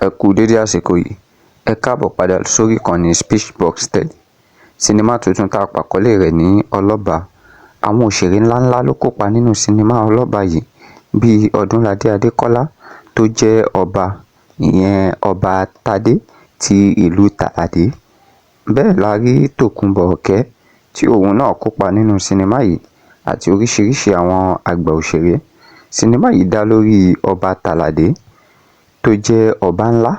Ẹ kú dédé àsìkò yìí, ẹ káàbọ̀ padà sórí ìkànnì Speechbox Tẹ̀lé. Sinimá tuntun tá a pàkọ́lé rẹ̀ ní Ọlọ́ba. Àwọn òṣèré ńláńlá ló kópa nínú sinimá Ọlọ́ba yìí bíi Odunlade Adekola tó jẹ́ ọba, ìyẹn ọba Tade ti ìlú Tàlàdé. Bẹ́ẹ̀ la rí Tokunbo tí òun náà kópa nínú sinimá yìí àti oríṣiríṣi àwọn àgbà òṣèré. Sinimá yìí dá lórí ọba Tàlàdé tó jẹ́ ọba ńlá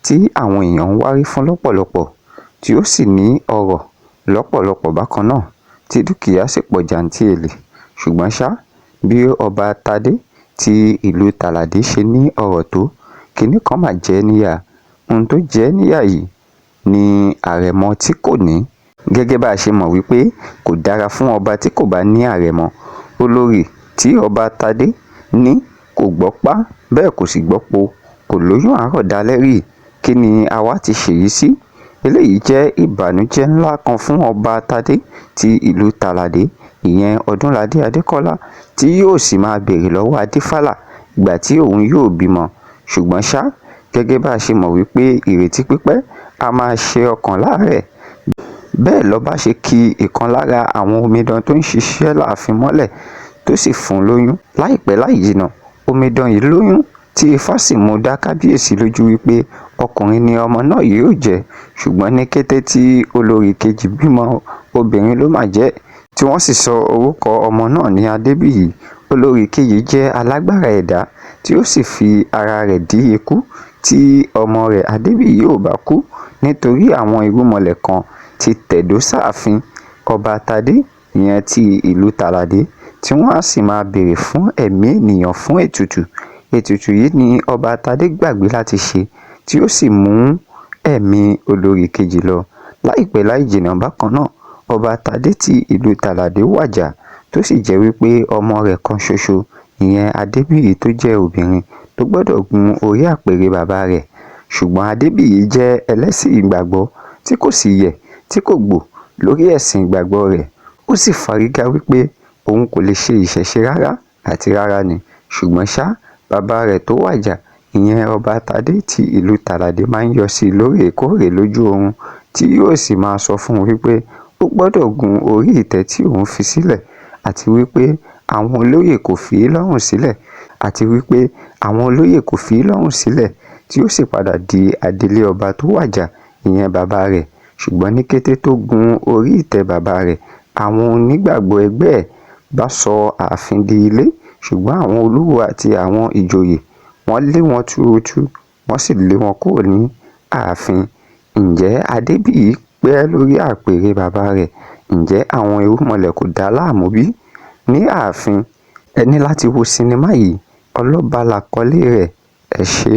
tí àwọn èèyàn ń wárí fún lọ́pọ̀lọpọ̀, tí ó sì ní ọrọ̀ lọ́pọ̀lọpọ̀ bákan náà, tí dúkìá sì pọ̀ jàǹtìrẹrẹ. Ṣùgbọ́n ṣá, bí ọba Tade ti ìlú Tàlàdé ṣe ní ọrọ̀ tó, kinní kan mà jẹ́ níyà. Ohun tó jẹ́ níyà yìí ni àrẹ̀mọ tí kò ní. Gẹ́gẹ́ bá a ṣe mọ̀ wípé kò dára fún ọba tí kò bá ní àrẹ̀mọ. Olórí tí ọba Tade ní kò gbọ́pá, bẹ́ẹ̀ kò sì gbọ́po, kò lóyún àárọ̀ dalẹ́ rí. Kí ni àwa ti ṣèyí sí? Eléyìí jẹ́ ìbànújẹ́ ńlá kan fún ọba Tade ti ìlú Tàlàdé, ìyẹn Odunlade Adekola, tí yóò sì máa béèrè lọ́wọ́ Adífálà ìgbà tí òun yóò bímọ. Ṣùgbọ́n ṣá, gẹ́gẹ́ bá a ṣe mọ̀ wípé ìrètí pípẹ́ a máa ṣe ọkàn láàárẹ̀. Bẹ́ẹ̀ lọ́ba ṣe ki ìkan lára àwọn omidan tó ń ṣiṣẹ́ láàfin mọ́lẹ̀ tó sì fún lóyún. Láìpẹ́ láì jìnnà, omidan yìí lóyún tí Ifá sì mú dá kábíyèsí lójú wípé ọkùnrin ni ọmọ náà yóò jẹ́. Ṣùgbọ́n ní kété tí olórí kejì bímọ, obìnrin ló máa jẹ́, tí wọ́n sì sọ orúkọ ọmọ náà ní Adébíyì. Olórí kejì jẹ́ alágbára ẹ̀dá tí ó sì fi ara rẹ̀ dí ikú tí ọmọ rẹ̀ Adébíyì ò bá kú, nítorí àwọn irúnmọlẹ̀ kan ti tẹ̀dó sáàfin ọba Tade, ìyẹn ti ìlú Tàlàdé, tí wọ́n á sì máa béèrè fún ẹ̀mí ènìyàn fún ètùtù. Ètùtù yìí ni ọba Tade gbàgbé láti ṣe, tí ó sì mú ẹ̀mí olórí kejì lọ. Láìpẹ́ láì jìnnà bákan náà, ọba Tade ti ìlú Tàlàdé wàjà, tó sì jẹ́ wípé ọmọ rẹ̀ kan ṣoṣo, ìyẹn Adébíyì tó jẹ́ obìnrin, tó gbọ́dọ̀ gun orí àpèrè bàbá rẹ̀. Ṣùgbọ́n Adébíyì jẹ́ ẹlẹ́sìn ìgbàgbọ́ tí kò sì yẹ̀, tí kò gbò lórí ẹ̀sìn ìgbàgbọ́ rẹ̀. Ó sì fárígá wípé òun kò lè ṣe ìṣẹ̀ṣe rárá àti rárá ni. Ṣùgbọ́n ṣá, bàbá rẹ̀ tó wàjà, ìyẹn ọba Tade ti ìlú Tàlàdé, máa ń yọ sí i lóòrèkóòrè lójú oorun, tí yóò sì máa sọ fún un wípé ó gbọ́dọ̀ gun orí ìtẹ́ tí òun fi sílẹ̀, àti wípé àwọn olóyè kò fi í lọ́rùn sílẹ̀, àti wípé àwọn olóyè kò fi í lọ́rùn sílẹ̀, tí ó sì padà di adelé ọba tó wàjà, ìyẹn bàbá rẹ̀. Ṣùgbọ́n ní kété tó gun orí ìtẹ́ bàbá rẹ̀, àwọn onígbàgbọ́ ẹgbẹ́ ẹ̀ bá sọ ààfin di ilé. Ṣùgbọ́n àwọn olúwo àti àwọn ìjòyè, wọ́n lé wọn túrútú, wọ́n sì lé wọn kúrò ní ààfin. Ǹjẹ́ Adébíyì pẹ́ lórí àpèrè bàbá rẹ̀? Ǹjẹ́ àwọn irúnmọlẹ̀ kò dá láàmú bí? Ní ààfin, ẹ ní láti wo sinimá yìí. Ọlọ́ba làkọ́lé rẹ̀. Ẹ ṣé.